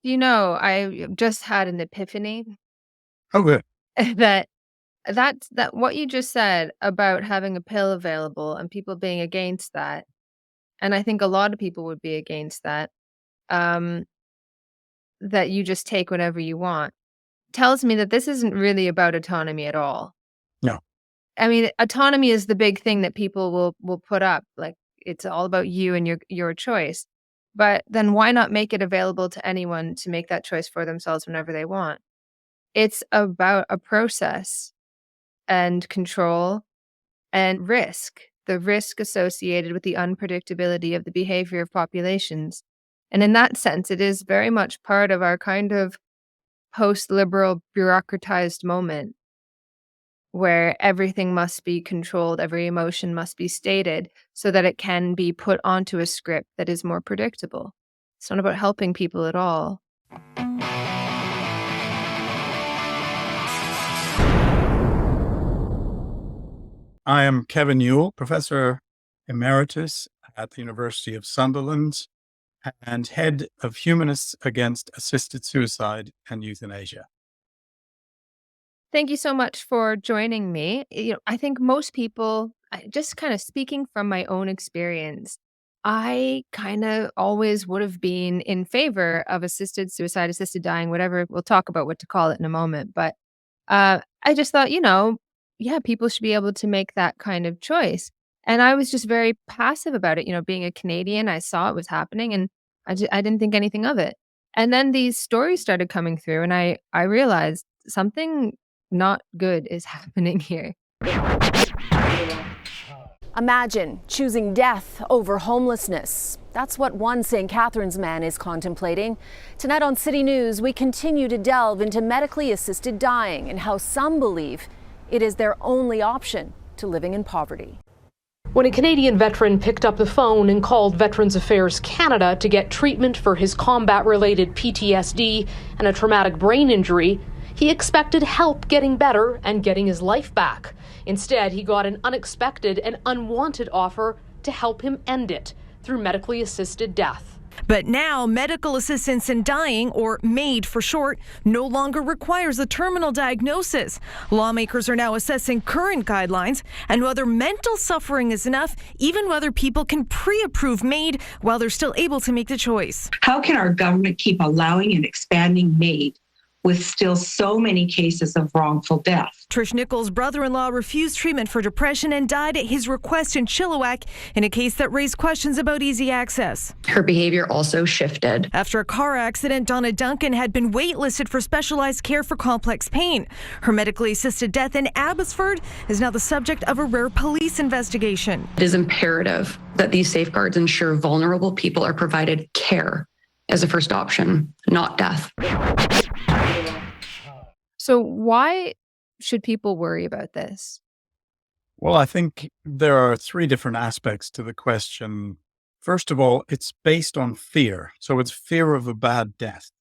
I just had an epiphany Oh, good. that that what you just said about having a pill available and people being against that, and I think a lot of people would be against that, um, that you just take whatever you want, tells me that this isn't really about autonomy at all. No. I mean, autonomy is the big thing that people will put up, like, it's all about you and your choice. But then why not make it available to anyone to make that choice for themselves whenever they want? It's about a process and control and risk, the risk associated with the unpredictability of the behavior of populations. And in that sense, it is very much part of our kind of post-liberal bureaucratized moment where everything must be controlled, every emotion must be stated so that it can be put onto a script that is more predictable. It's not about helping people at all. I am Kevin Yuill, Professor Emeritus at the University of Sunderland and head of Humanists Against Assisted Suicide and Euthanasia. Thank you so much for joining me. I think most people, just kind of speaking from my own experience, I kind of always would have been in favor of assisted suicide, assisted dying, whatever. We'll talk about what to call it in a moment. But I just thought, yeah, people should be able to make that kind of choice. And I was just very passive about it. Being a Canadian, I saw it was happening and I didn't think anything of it. And then these stories started coming through, and I realized something not good is happening here. Imagine choosing death over homelessness. That's what one St. Catharines man is contemplating. Tonight on City News, we continue to delve into medically assisted dying and how some believe it is their only option to living in poverty. When a Canadian veteran picked up the phone and called Veterans Affairs Canada to get treatment for his combat-related PTSD and a traumatic brain injury, he expected help getting better and getting his life back. Instead, he got an unexpected and unwanted offer to help him end it through medically assisted death. But now, medical assistance in dying, or MAID for short, no longer requires a terminal diagnosis. Lawmakers are now assessing current guidelines and whether mental suffering is enough, even whether people can pre-approve MAID while they're still able to make the choice. How can our government keep allowing and expanding MAID with still so many cases of wrongful death? Trish Nichols' brother-in-law refused treatment for depression and died at his request in Chilliwack in a case that raised questions about easy access. Her behavior also shifted. After a car accident, Donna Duncan had been waitlisted for specialized care for complex pain. Her medically assisted death in Abbotsford is now the subject of a rare police investigation. It is imperative that these safeguards ensure vulnerable people are provided care as a first option, not death. So why should people worry about this? Well, I think there are three different aspects to the question. First of all, it's based on fear. So it's fear of a bad death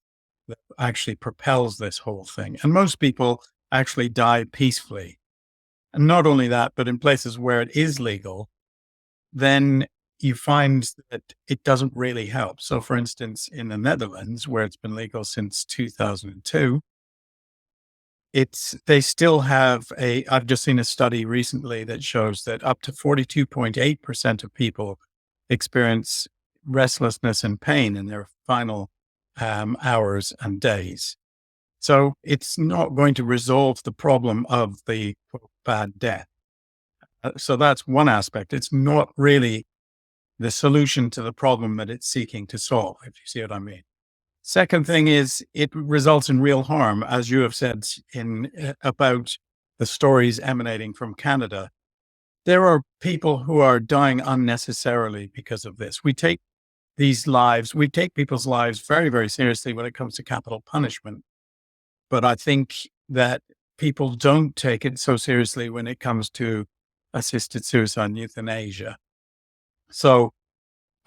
that actually propels this whole thing. And most people actually die peacefully. And not only that, but in places where it is legal, then you find that it doesn't really help. So for instance, in the Netherlands, where it's been legal since 2002, they still have I've just seen a study recently that shows that up to 42.8% of people experience restlessness and pain in their final hours and days. So it's not going to resolve the problem of the bad death. So that's one aspect. It's not really the solution to the problem that it's seeking to solve, if you see what I mean. Second thing is it results in real harm, as you have said about the stories emanating from Canada. There are people who are dying unnecessarily because of this. We take people's lives very, very seriously when it comes to capital punishment. But I think that people don't take it so seriously when it comes to assisted suicide and euthanasia. So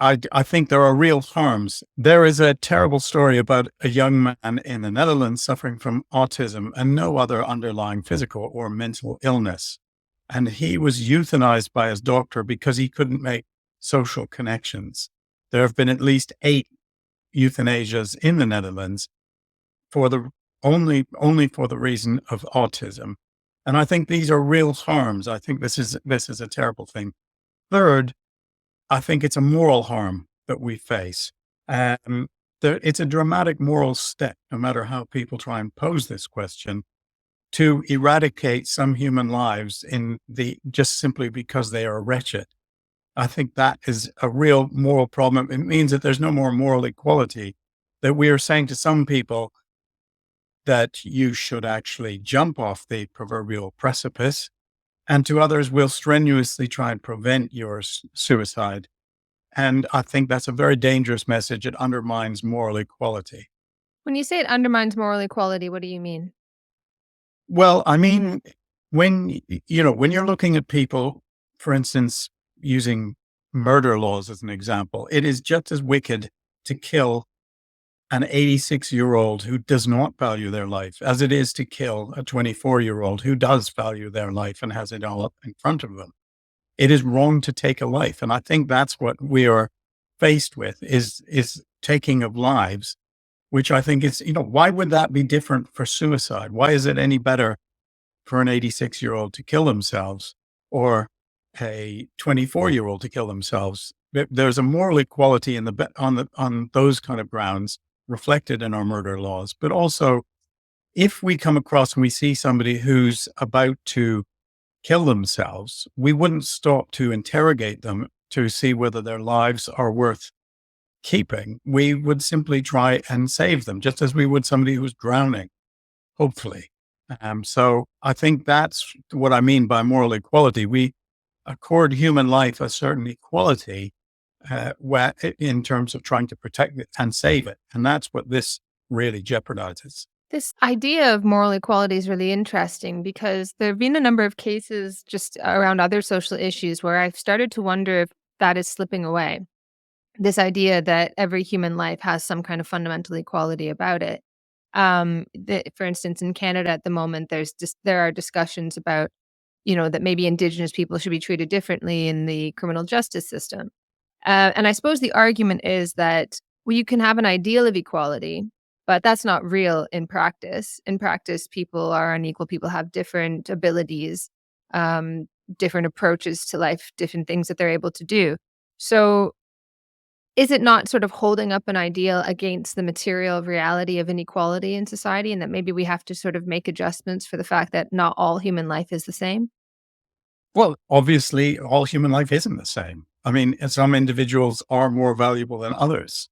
I think there are real harms. There is a terrible story about a young man in the Netherlands suffering from autism and no other underlying physical or mental illness. And he was euthanized by his doctor because he couldn't make social connections. There have been at least 8 euthanasias in the Netherlands for the only for the reason of autism. And I think these are real harms. I think this is a terrible thing. Third, I think it's a moral harm that we face. Um, it's a dramatic moral step, no matter how people try and pose this question, to eradicate some human lives just simply because they are wretched. I think that is a real moral problem. It means that there's no more moral equality, that we are saying to some people that you should actually jump off the proverbial precipice, and to others we'll strenuously try and prevent your suicide. And I think that's a very dangerous message. It undermines moral equality. When you say it undermines moral equality, what do you mean? Well, I mean, when you're looking at people, for instance, using murder laws as an example, it is just as wicked to kill an 86-year-old who does not value their life as it is to kill a 24-year-old who does value their life and has it all up in front of them. It is wrong to take a life. And I think that's what we are faced with is taking of lives, which I think is, why would that be different for suicide? Why is it any better for an 86-year-old to kill themselves or a 24-year-old to kill themselves? There's a moral equality on those kind of grounds reflected in our murder laws. But also, if we come across and we see somebody who's about to kill themselves, we wouldn't stop to interrogate them to see whether their lives are worth keeping. We would simply try and save them, just as we would somebody who's drowning, hopefully. So I think that's what I mean by moral equality. We accord human life a certain equality in terms of trying to protect it and save it. And that's what this really jeopardizes. This idea of moral equality is really interesting because there have been a number of cases just around other social issues where I've started to wonder if that is slipping away. This idea that every human life has some kind of fundamental equality about it. For instance, in Canada at the moment, there are discussions about, that maybe Indigenous people should be treated differently in the criminal justice system. And I suppose the argument is that, well, you can have an ideal of equality, but that's not real in practice. In practice, people are unequal. People have different abilities, different approaches to life, different things that they're able to do. So is it not sort of holding up an ideal against the material reality of inequality in society, and that maybe we have to sort of make adjustments for the fact that not all human life is the same? Well, obviously, all human life isn't the same. I mean, some individuals are more valuable than others.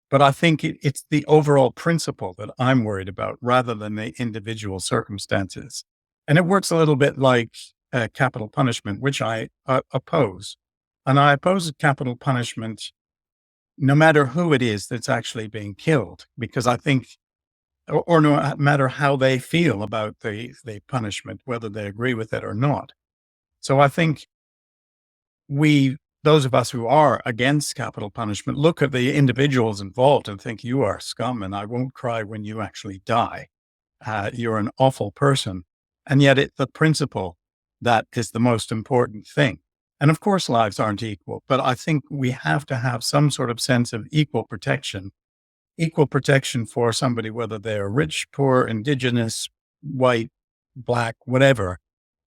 But I think it's the overall principle that I'm worried about rather than the individual circumstances. And it works a little bit like capital punishment, which I oppose. And I oppose capital punishment no matter who it is that's actually being killed, because I think, or no matter how they feel about the punishment, whether they agree with it or not. So I think those of us who are against capital punishment look at the individuals involved and think, you are scum and I won't cry when you actually die. You're an awful person. And yet it's the principle that is the most important thing. And of course, lives aren't equal, but I think we have to have some sort of sense of equal protection for somebody, whether they're rich, poor, Indigenous, white, black, whatever.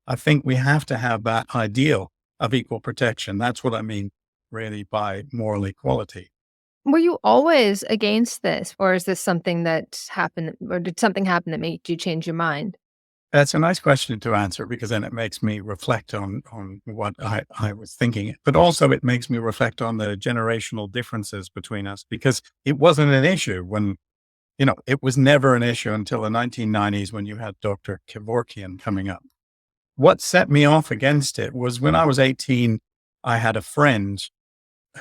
I think we have to have that ideal of equal protection. That's what I mean really by moral equality. Were you always against this, or is this something that happened, or did something happen that made you change your mind? That's a nice question to answer because then it makes me reflect on what I was thinking, but also it makes me reflect on the generational differences between us because it wasn't an issue when, it was never an issue until the 1990s when you had Dr. Kevorkian coming up. What set me off against it was when I was 18, I had a friend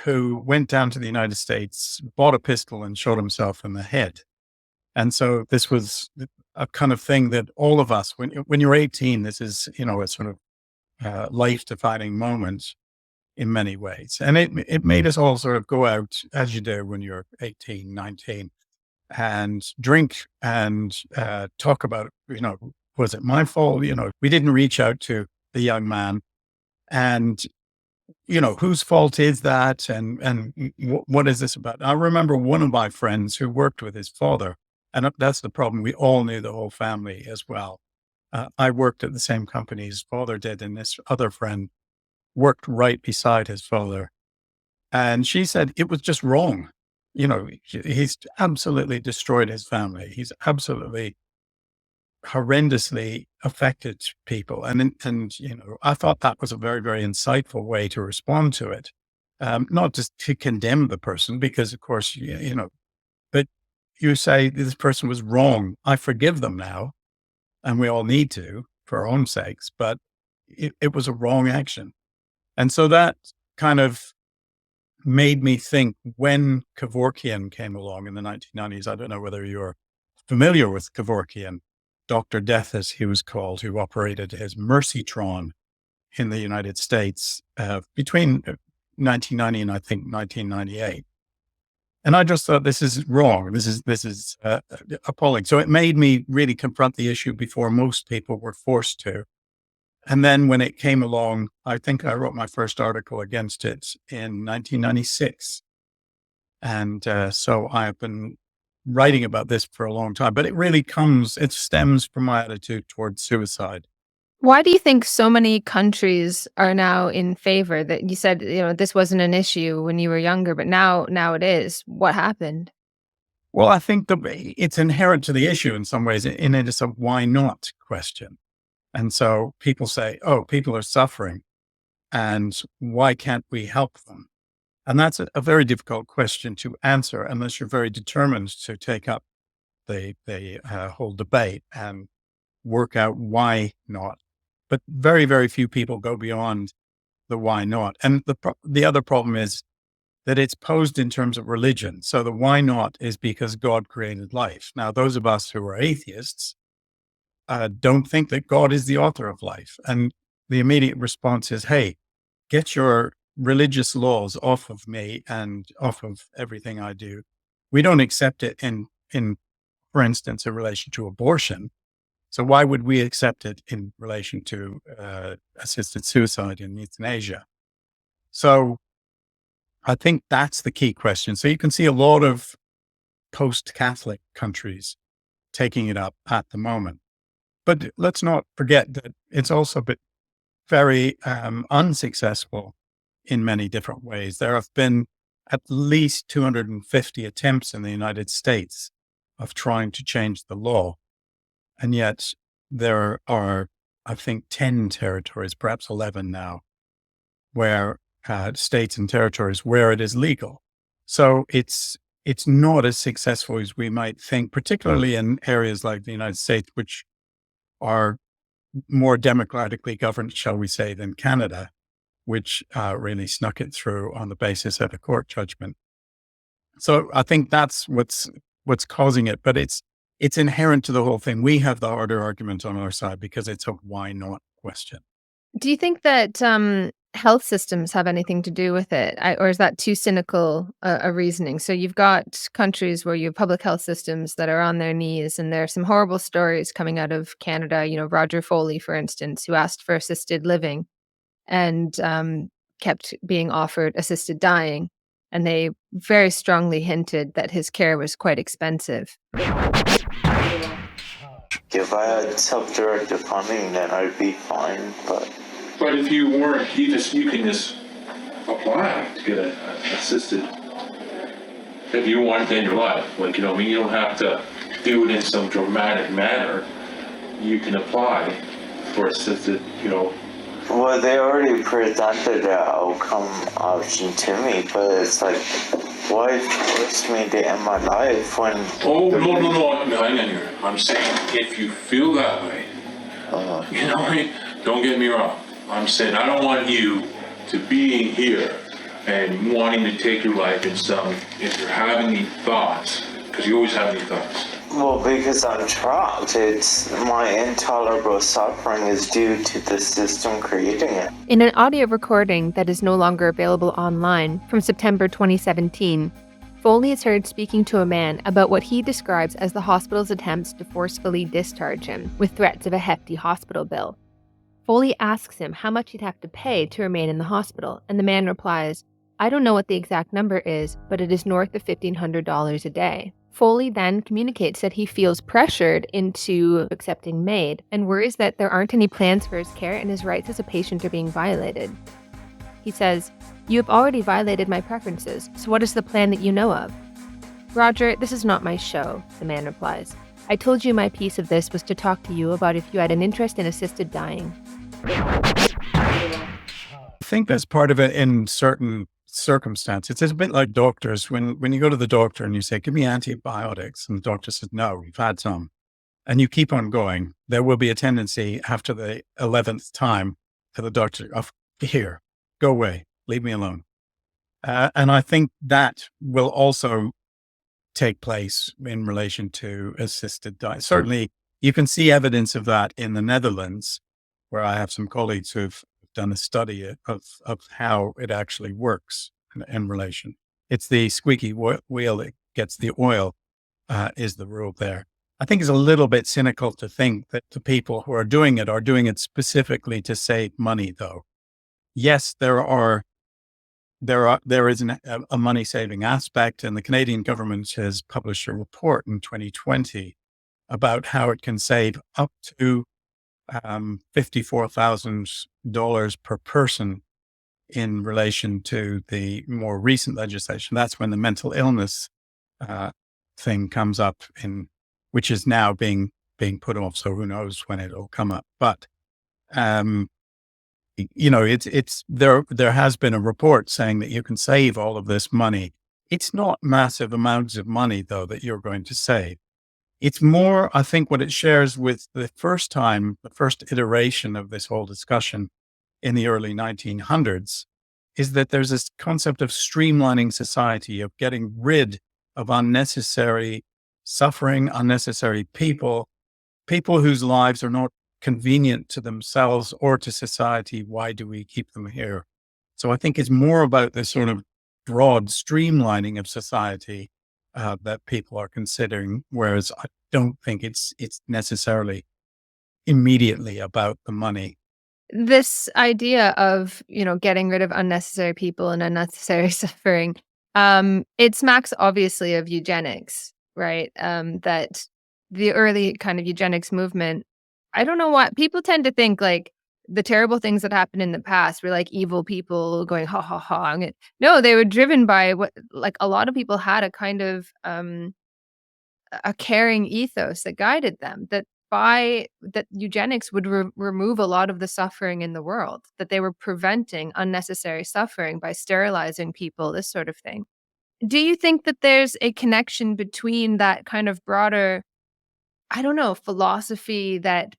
who went down to the United States, bought a pistol and shot himself in the head. And so this was a kind of thing that all of us, when you're 18, this is, a sort of life-defining moment in many ways. And it made us all sort of go out, as you do when you're 18, 19, and drink and talk about, was it my fault? We didn't reach out to the young man. And whose fault is that? And what is this about? I remember one of my friends who worked with his father, and that's the problem. We all knew the whole family as well. I worked at the same company his father did, and this other friend worked right beside his father. And she said it was just wrong. He's absolutely destroyed his family. He's absolutely horrendously affected people. And I thought that was a very, very insightful way to respond to it. Not just to condemn the person, because of course, but you say this person was wrong. I forgive them now. And we all need to for our own sakes, but it was a wrong action. And so that kind of made me think when Kevorkian came along in the 1990s. I don't know whether you're familiar with Kevorkian, Dr. Death, as he was called, who operated his Mercytron in the United States between 1990 and I think 1998. And I just thought, this is wrong. This is appalling. So it made me really confront the issue before most people were forced to. And then when it came along, I think I wrote my first article against it in 1996. And so I've been writing about this for a long time, but it stems from my attitude towards suicide. Why do you think so many countries are now in favor? That you said, this wasn't an issue when you were younger, but now it is. What happened? Well, I think it's inherent to the issue in some ways. In it is a why not question. And so people say, oh, people are suffering, and why can't we help them? And that's a very difficult question to answer unless you're very determined to take up the whole debate and work out why not. But very, very few people go beyond the why not. And the other problem is that it's posed in terms of religion. So the why not is because God created life. Now, those of us who are atheists don't think that God is the author of life. And the immediate response is, hey, get your religious laws off of me and off of everything I do. We don't accept it in, for instance, in relation to abortion. So why would we accept it in relation to assisted suicide and euthanasia? So I think that's the key question. So you can see a lot of post-Catholic countries taking it up at the moment. But let's not forget that it's also been very unsuccessful in many different ways. There have been at least 250 attempts in the United States of trying to change the law. And yet there are, I think, 10 territories, perhaps 11 now, where states and territories where it is legal. So it's not as successful as we might think, particularly in areas like the United States, which are more democratically governed, shall we say, than Canada, which really snuck it through on the basis of a court judgment. So I think that's what's causing it, but it's inherent to the whole thing. We have the harder argument on our side because it's a why not question. Do you think that health systems have anything to do with it? Or is that too cynical a reasoning? So you've got countries where you have public health systems that are on their knees, and there are some horrible stories coming out of Canada. Roger Foley, for instance, who asked for assisted living and kept being offered assisted dying. And they very strongly hinted that his care was quite expensive. If I had self-directed funding, then I'd be fine, But if you weren't, you can just apply to get assisted. If you want it in your life, you don't have to do it in some dramatic manner. You can apply for assisted, Well, they already presented the outcome option to me, but it's like, why force me to end my life when... Oh, no, hang on here. I'm saying, if you feel that way, don't get me wrong. I'm saying I don't want you to be here and wanting to take your life and stuff if you're having these thoughts, because you always have these thoughts. Well, because I'm trapped. It's my intolerable suffering is due to the system creating it. In an audio recording that is no longer available online from September 2017, Foley is heard speaking to a man about what he describes as the hospital's attempts to forcefully discharge him with threats of a hefty hospital bill. Foley asks him how much he'd have to pay to remain in the hospital, and the man replies, "I don't know what the exact number is, but it is north of $1,500 a day." Foley then communicates that he feels pressured into accepting MAID and worries that there aren't any plans for his care and his rights as a patient are being violated. He says, "You have already violated my preferences, so what is the plan that you know of?" "Roger, this is not my show," the man replies. "I told you my piece of this was to talk to you about if you had an interest in assisted dying." I think that's part of it in certain circumstances. It's a bit like doctors. When you go to the doctor and you say, "Give me antibiotics," and the doctor says, "No, we've had some," and you keep on going, there will be a tendency after the 11th time for the doctor, "Oh, here, go away, leave me alone." And I think that will also take place in relation to assisted dying. Certainly, you can see evidence of that in the Netherlands, where I have some colleagues who've done a study of how it actually works in relation. It's the squeaky wheel that gets the oil, is the rule there. I think it's a little bit cynical to think that the people who are doing it specifically to save money, though. Yes, there is a money-saving aspect, and the Canadian government has published a report in 2020 about how it can save up to $54,000 per person in relation to the more recent legislation. That's when the mental illness thing comes up, which is now being put off. So who knows when it'll come up? But there has been a report saying that you can save all of this money. It's not massive amounts of money, though, that you're going to save. It's more, I think, what it shares with the first iteration of this whole discussion in the early 1900s is that there's this concept of streamlining society, of getting rid of unnecessary suffering, unnecessary people whose lives are not convenient to themselves or to society. Why do we keep them here? So I think it's more about this sort of broad streamlining of society that people are considering, whereas I don't think it's necessarily immediately about the money. This idea of, getting rid of unnecessary people and unnecessary suffering, it smacks obviously of eugenics, right? That the early kind of eugenics movement, I don't know what people tend to think, like the terrible things that happened in the past were like evil people going ha ha ha. No, they were driven by what, like, a lot of people had a kind of a caring ethos that guided them, that eugenics would remove a lot of the suffering in the world, that they were preventing unnecessary suffering by sterilizing people, this sort of thing. Do you think that there's a connection between that kind of broader, I don't know, philosophy that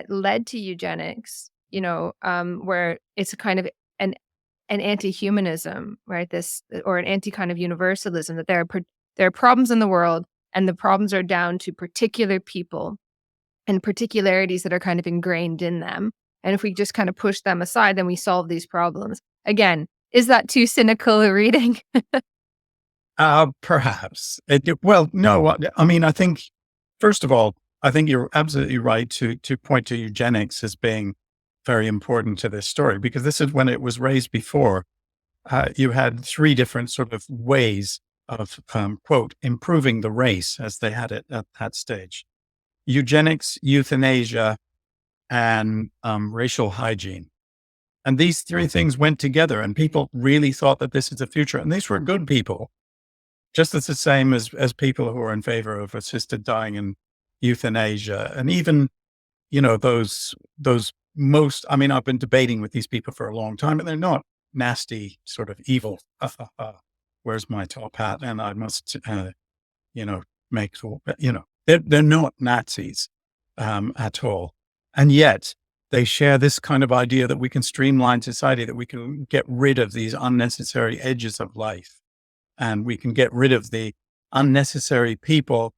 led to eugenics, where it's a kind of an anti-humanism, right? This, or an anti kind of universalism, that there are problems in the world, and the problems are down to particular people and particularities that are kind of ingrained in them. And if we just kind of push them aside, then we solve these problems. Again, is that too cynical a reading? Perhaps. Well, no, I mean, I think, first of all, I think you're absolutely right to point to eugenics as being very important to this story, because this is when it was raised before. You had three different sort of ways of, quote, improving the race, as they had it at that stage: eugenics, euthanasia, and racial hygiene. And these three things went together, and people really thought that this is the future. And these were good people, just as the same as people who are in favor of assisted dying and euthanasia. And even, those most, I mean, I've been debating with these people for a long time, and they're not nasty, sort of evil. Where's my top hat? And I must, make, they're not Nazis at all. And yet they share this kind of idea that we can streamline society, that we can get rid of these unnecessary edges of life, and we can get rid of the unnecessary people.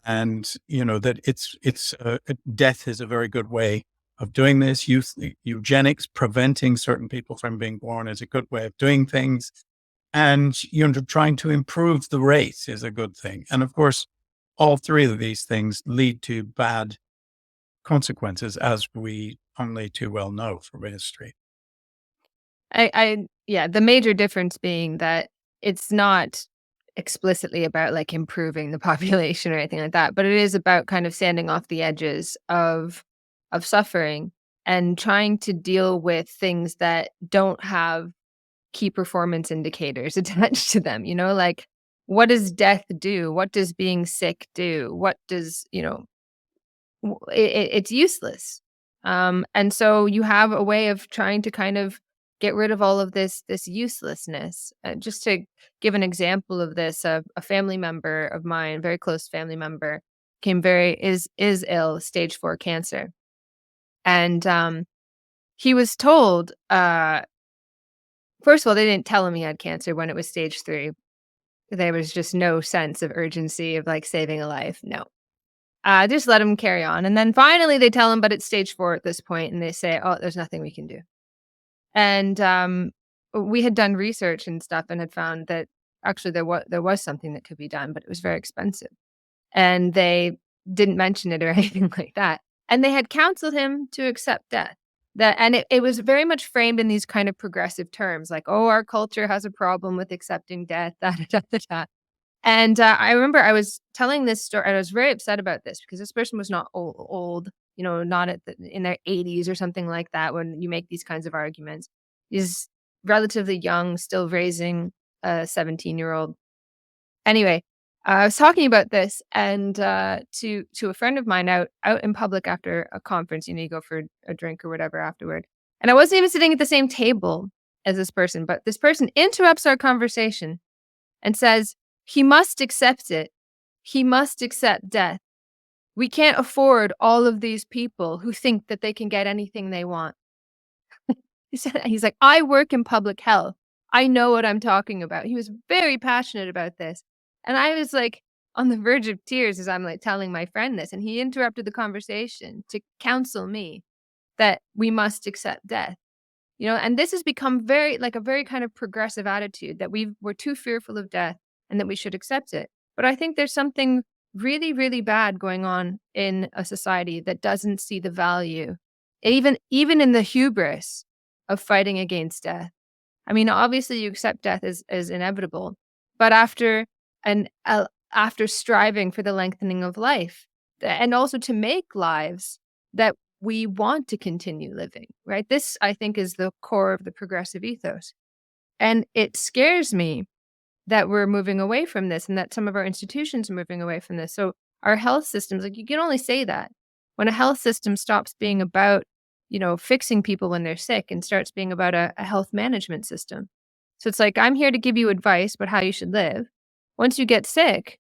And, that it's death is a very good way of doing this. Eugenics, preventing certain people from being born, is a good way of doing things. And, trying to improve the race is a good thing. And of course, all three of these things lead to bad consequences, as we only too well know from history. Yeah, the major difference being that it's not explicitly about like improving the population or anything like that, but it is about kind of standing off the edges of suffering and trying to deal with things that don't have key performance indicators attached to them, like what does death do? What does being sick do? What does, it's useless. And so you have a way of trying to kind of get rid of all of this uselessness. Just to give an example of this, a family member of mine, very close family member, is ill, stage 4 cancer, and he was told. First of all, they didn't tell him he had cancer when it was stage 3. There was just no sense of urgency of like saving a life. No. Just let him carry on. And then finally they tell him, but it's stage 4 at this point, and they say, "Oh, there's nothing we can do." And we had done research and stuff and had found that actually there was something that could be done, but it was very expensive. And they didn't mention it or anything like that. And they had counseled him to accept death. And it was very much framed in these kind of progressive terms, like, "Oh, our culture has a problem with accepting death." Da, da, da, da, da. And I remember I was telling this story, and I was very upset about this because this person was not old, not in their 80s or something like that when you make these kinds of arguments. He's relatively young, still raising a 17-year-old. Anyway, I was talking about this and to a friend of mine out in public after a conference. You go for a drink or whatever afterward. And I wasn't even sitting at the same table as this person, but this person interrupts our conversation and says, "He must accept it. He must accept death. We can't afford all of these people who think that they can get anything they want." He's like, "I work in public health. I know what I'm talking about." He was very passionate about this. And I was like on the verge of tears as I'm like telling my friend this. And he interrupted the conversation to counsel me that we must accept death. And this has become a very kind of progressive attitude that we're too fearful of death and that we should accept it. But I think there's something really, really bad going on in a society that doesn't see the value, even in the hubris of fighting against death. I mean, obviously you accept death as inevitable, but after striving for the lengthening of life and also to make lives that we want to continue living, right? This, I think, is the core of the progressive ethos. And it scares me that we're moving away from this and that some of our institutions are moving away from this. So our health systems, like, you can only say that when a health system stops being about, fixing people when they're sick and starts being about a health management system. So it's like, I'm here to give you advice about how you should live. Once you get sick,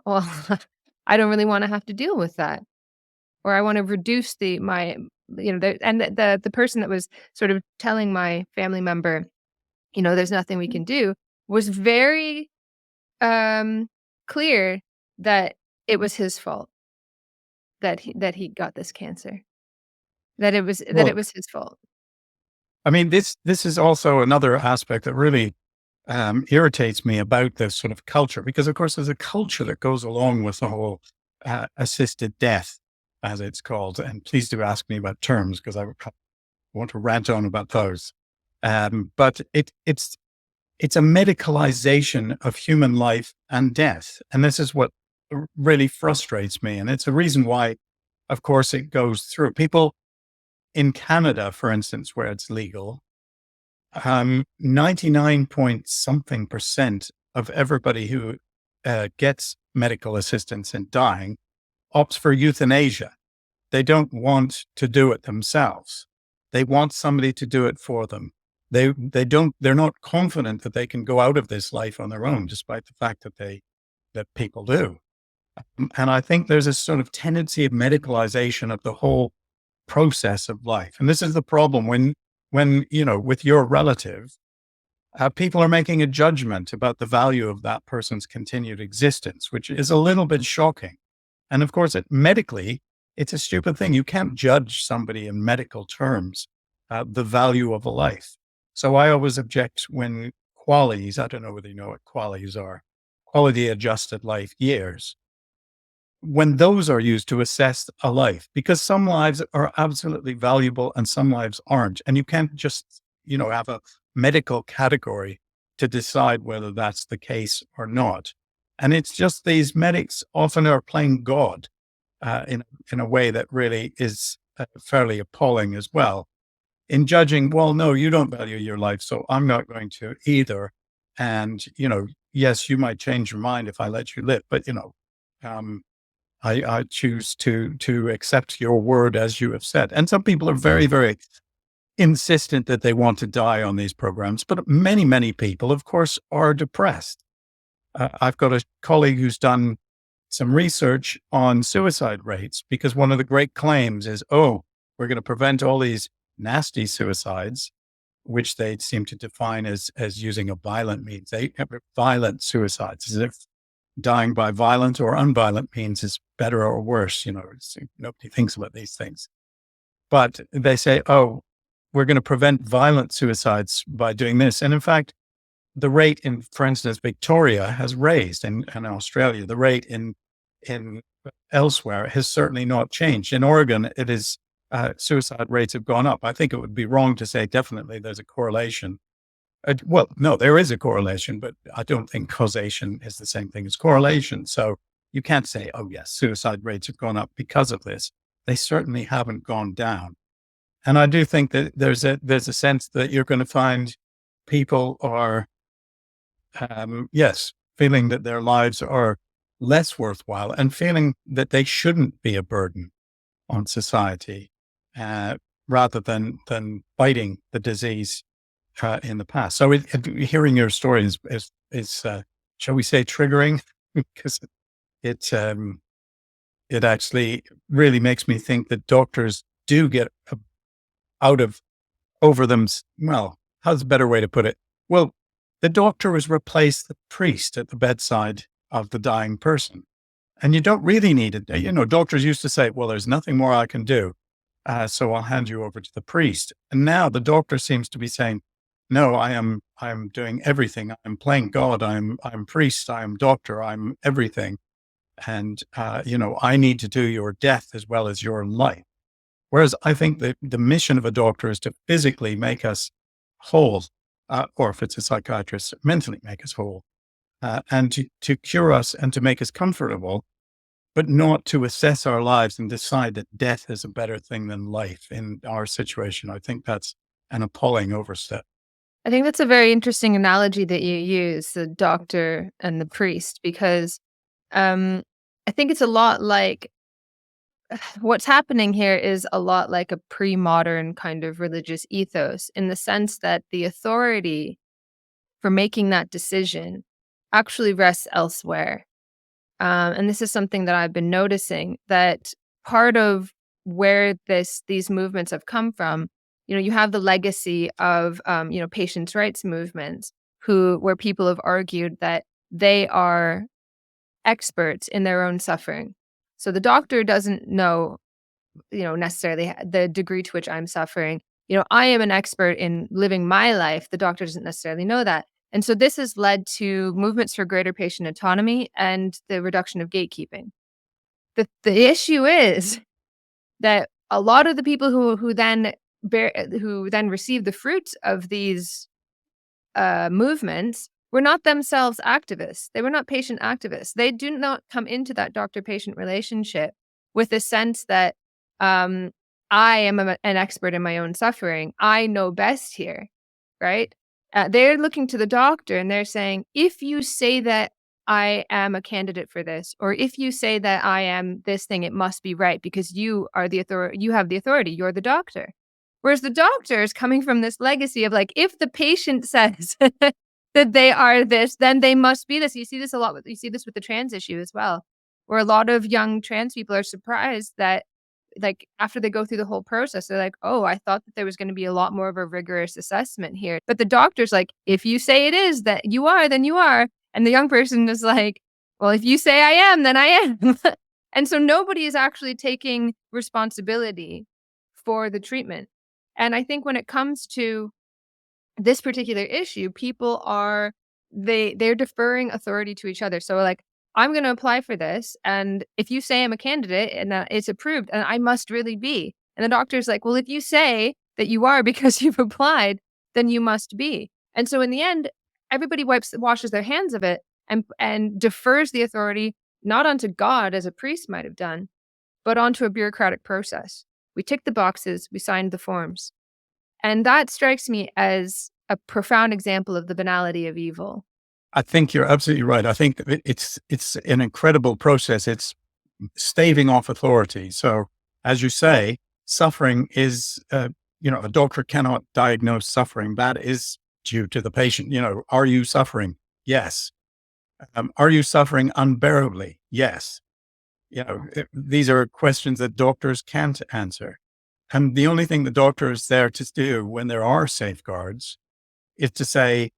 well, I don't really want to have to deal with that. Or I want to reduce the person that was sort of telling my family member, there's nothing we can do, was very clear that it was his fault that he got this cancer. That it was his fault. I mean, this is also another aspect that really irritates me about this sort of culture, because of course there's a culture that goes along with the whole assisted death, as it's called. And please do ask me about terms, because I want to rant on about those. But it's a medicalization of human life and death. And this is what really frustrates me. And it's a reason why, of course, it goes through. People in Canada, for instance, where it's legal, 99 point something % of everybody who gets medical assistance in dying opts for euthanasia. They don't want to do it themselves. They want somebody to do it for them. They're not confident that they can go out of this life on their own, despite the fact that people do. And I think there's a sort of tendency of medicalization of the whole process of life. And this is the problem when with your relative, people are making a judgment about the value of that person's continued existence, which is a little bit shocking. And of course, medically, it's a stupid thing. You can't judge somebody in medical terms, the value of a life. So I always object when QALYs, I don't know whether you know what QALYs are, quality adjusted life years, when those are used to assess a life, because some lives are absolutely valuable and some lives aren't. And you can't just, have a medical category to decide whether that's the case or not. And it's just these medics often are playing God in a way that really is fairly appalling as well. In judging, well, no, you don't value your life, so I'm not going to either. And, yes, you might change your mind if I let you live, but, um, I choose to accept your word as you have said. And some people are very, very insistent that they want to die on these programs, but many, many people, of course, are depressed. I've got a colleague who's done some research on suicide rates because one of the great claims is, oh, we're going to prevent all these nasty suicides, which they seem to define as using a violent means. They have violent suicides, as if dying by violent or unviolent means is better or worse. Nobody thinks about these things. But they say, oh, we're going to prevent violent suicides by doing this. And in fact, the rate in, for instance, Victoria has raised, and Australia, the rate in elsewhere has certainly not changed. In Oregon, it is suicide rates have gone up. I think it would be wrong to say definitely there's a correlation. Well, no, there is a correlation, but I don't think causation is the same thing as correlation. So you can't say, oh, yes, suicide rates have gone up because of this. They certainly haven't gone down. And I do think that there's a sense that you're going to find people are, feeling that their lives are less worthwhile and feeling that they shouldn't be a burden on society, rather than fighting the disease in the past. So hearing your story is shall we say, triggering, because it actually really makes me think that doctors do get over them. Well, how's a better way to put it? Well, the doctor has replaced the priest at the bedside of the dying person. And you don't really need it. Doctors used to say, well, there's nothing more I can do. So I'll hand you over to the priest. And now the doctor seems to be saying, no, I am doing everything. I'm playing God. I'm priest. I'm doctor. I'm everything. And, I need to do your death as well as your life. Whereas I think that the mission of a doctor is to physically make us whole, or if it's a psychiatrist, mentally make us whole, and to cure us and to make us comfortable, but not to assess our lives and decide that death is a better thing than life in our situation. I think that's an appalling overstep. I think that's a very interesting analogy that you use, the doctor and the priest, because I think it's a lot like what's happening here is a lot like a pre-modern kind of religious ethos, in the sense that the authority for making that decision actually rests elsewhere. And this is something that I've been noticing, that part of where these movements have come from, you have the legacy of, patients' rights movements, where people have argued that they are experts in their own suffering. So the doctor doesn't know, necessarily the degree to which I'm suffering. I am an expert in living my life. The doctor doesn't necessarily know that. And so this has led to movements for greater patient autonomy and the reduction of gatekeeping. The issue is that a lot of the people who then receive the fruits of these movements were not themselves activists. They were not patient activists. They do not come into that doctor-patient relationship with a sense that I am an expert in my own suffering. I know best here, right? They're looking to the doctor and they're saying, if you say that I am a candidate for this, or if you say that I am this thing, it must be right because you are the authority. You have the authority. You're the doctor. Whereas the doctor is coming from this legacy of like, if the patient says that they are this, then they must be this. You see this a lot. You see this with the trans issue as well, where a lot of young trans people are surprised that, like, after they go through the whole process, they're like, oh, I thought that there was going to be a lot more of a rigorous assessment here. But the doctor's like, if you say it is that you are, then you are. And the young person is like, well, if you say I am, then I am. And so nobody is actually taking responsibility for the treatment. And I think when it comes to this particular issue, people they're deferring authority to each other. So like, I'm going to apply for this. And if you say I'm a candidate and it's approved, and I must really be. And the doctor's like, well, if you say that you are because you've applied, then you must be. And so in the end, everybody washes their hands of it and defers the authority not onto God as a priest might have done, but onto a bureaucratic process. We ticked the boxes, we signed the forms. And that strikes me as a profound example of the banality of evil. I think you're absolutely right. I think that it's an incredible process. It's staving off authority. So, as you say, suffering is, a doctor cannot diagnose suffering. That is due to the patient. Are you suffering? Yes. Are you suffering unbearably? Yes. These are questions that doctors can't answer. And the only thing the doctor is there to do when there are safeguards is to say,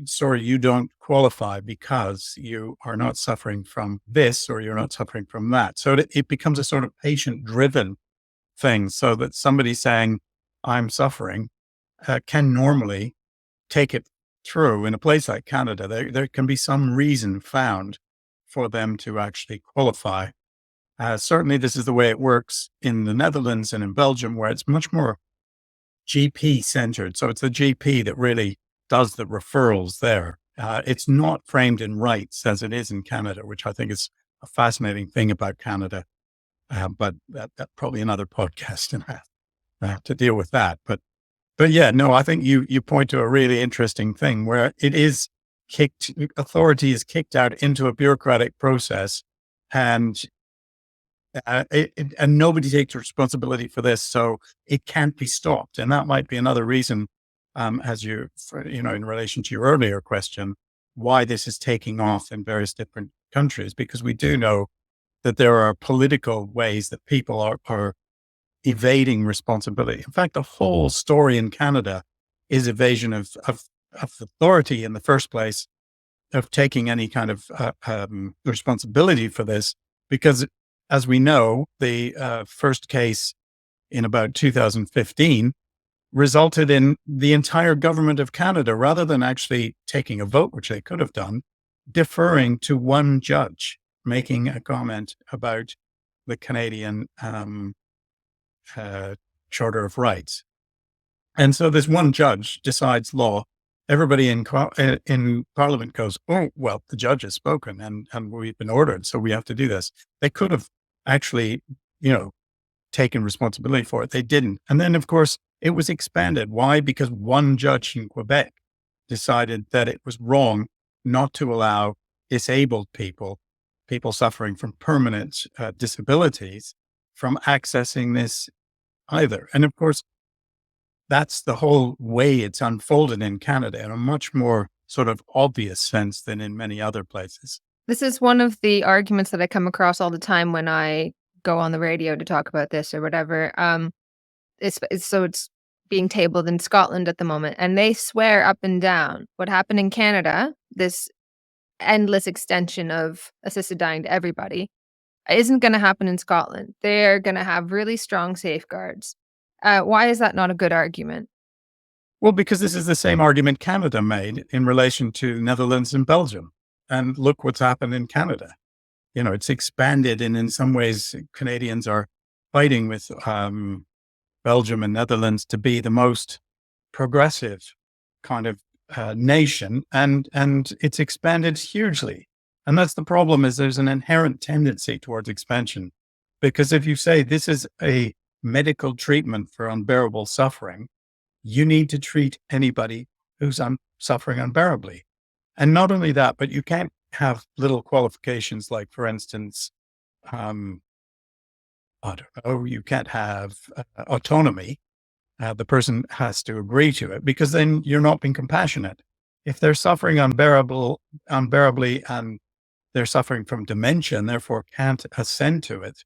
sorry, you don't qualify because you are not suffering from this or you're not suffering from that. So it becomes a sort of patient-driven thing, so that somebody saying, I'm suffering, can normally take it through. In a place like Canada, there can be some reason found for them to actually qualify. Certainly, this is the way it works in the Netherlands and in Belgium, where it's much more GP-centered. So it's the GP that really does the referrals there. It's not framed in rights as it is in Canada, which I think is a fascinating thing about Canada. But that's probably another podcast to deal with that. But yeah, no, I think you point to a really interesting thing where authority is kicked out into a bureaucratic process, and and nobody takes responsibility for this, so it can't be stopped. And that might be another reason, in relation to your earlier question, why this is taking off in various different countries, because we do know that there are political ways that people are evading responsibility. In fact, the whole story in Canada is evasion of authority in the first place, of taking any kind of responsibility for this, because as we know, the first case in about 2015 resulted in the entire government of Canada, rather than actually taking a vote, which they could have done, deferring to one judge making a comment about the Canadian Charter of Rights. And so this one judge decides law. Everybody in Parliament goes, oh, well, the judge has spoken and we've been ordered, so we have to do this. They could have actually, taken responsibility for it. They didn't. And then, of course, it was expanded. Why? Because one judge in Quebec decided that it was wrong not to allow disabled people suffering from permanent disabilities, from accessing this either. And of course, that's the whole way it's unfolded in Canada, in a much more sort of obvious sense than in many other places. This is one of the arguments that I come across all the time when I go on the radio to talk about this or whatever. It's being tabled in Scotland at the moment, and they swear up and down what happened in Canada, this endless extension of assisted dying to everybody, isn't going to happen in Scotland. They're going to have really strong safeguards. Why is that not a good argument? Well, because this is the same argument Canada made in relation to Netherlands and Belgium. And look what's happened in Canada. It's expanded, and in some ways, Canadians are fighting with Belgium and Netherlands to be the most progressive kind of nation, and it's expanded hugely. And that's the problem, is there's an inherent tendency towards expansion. Because if you say this is a medical treatment for unbearable suffering, you need to treat anybody who's suffering unbearably. And not only that, but you can't have little qualifications like, for instance, you can't have autonomy. The person has to agree to it, because then you're not being compassionate. If they're suffering unbearably, and they're suffering from dementia and therefore can't assent to it,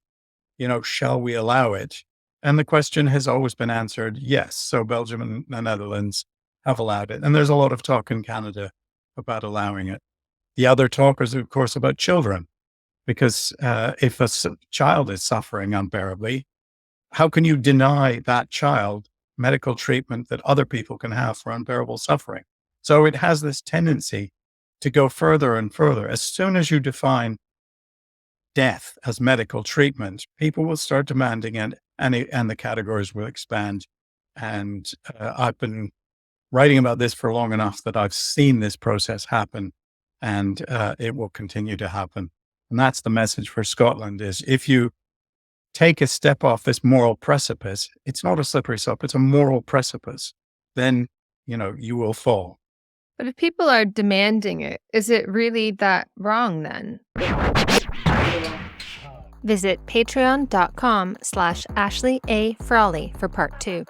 shall we allow it? And the question has always been answered, yes. So Belgium and the Netherlands have allowed it. And there's a lot of talk in Canada about allowing it. The other talk is, of course, about children, because if a child is suffering unbearably, how can you deny that child medical treatment that other people can have for unbearable suffering? So it has this tendency to go further and further. As soon as you define death as medical treatment, people will start demanding it, and the categories will expand. And I've been writing about this for long enough that I've seen this process happen, and it will continue to happen. And that's the message for Scotland: is if you take a step off this moral precipice, it's not a slippery slope, it's a moral precipice, then, you will fall. But if people are demanding it, is it really that wrong then? Visit patreon.com/Ashley A. Frawley for part 2.